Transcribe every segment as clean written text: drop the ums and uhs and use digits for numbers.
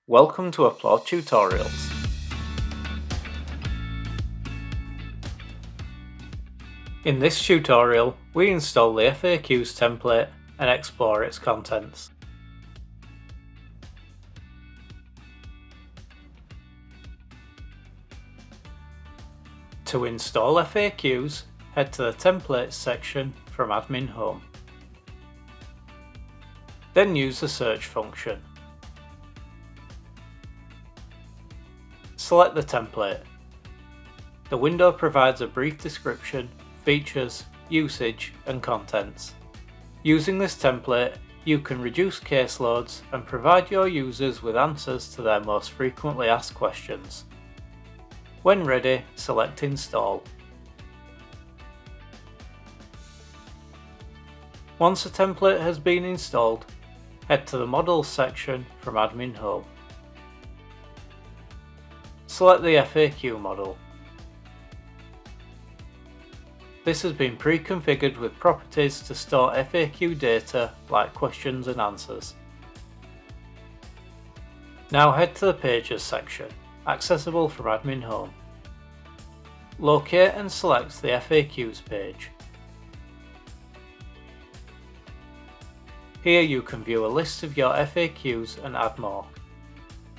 Welcome to Applaud Tutorials. In this tutorial, we install the FAQs template and explore its contents. To install FAQs, head to the Templates section from Admin Home. Then use the search function. Select the template. The window provides a brief description, features, usage, and contents. Using this template, you can reduce caseloads and provide your users with answers to their most frequently asked questions. When ready, select Install. Once the template has been installed, head to the Models section from Admin Home. Select the FAQ model. This has been pre-configured with properties to store FAQ data like questions and answers. Now head to the Pages section, accessible from Admin Home. Locate and select the FAQs page. Here you can view a list of your FAQs and add more.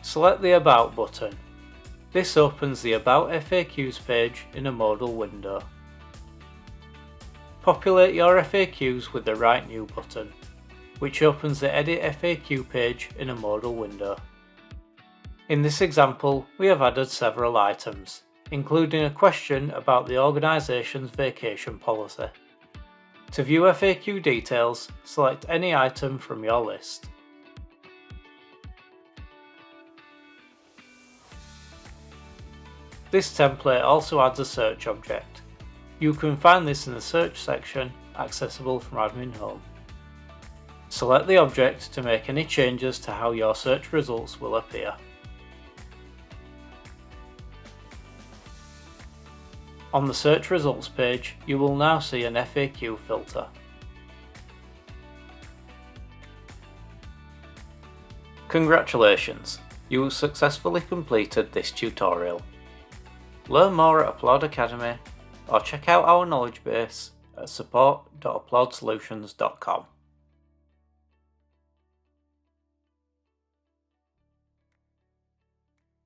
Select the About button. This opens the About FAQs page in a modal window. Populate your FAQs with the Write New button, which opens the Edit FAQ page in a modal window. In this example, we have added several items, including a question about the organisation's vacation policy. To view FAQ details, select any item from your list. This template also adds a search object. You can find this in the search section, accessible from Admin Home. Select the object to make any changes to how your search results will appear. On the search results page, you will now see an FAQ filter. Congratulations! You have successfully completed this tutorial. Learn more at Applaud Academy or check out our knowledge base at support.applaudsolutions.com.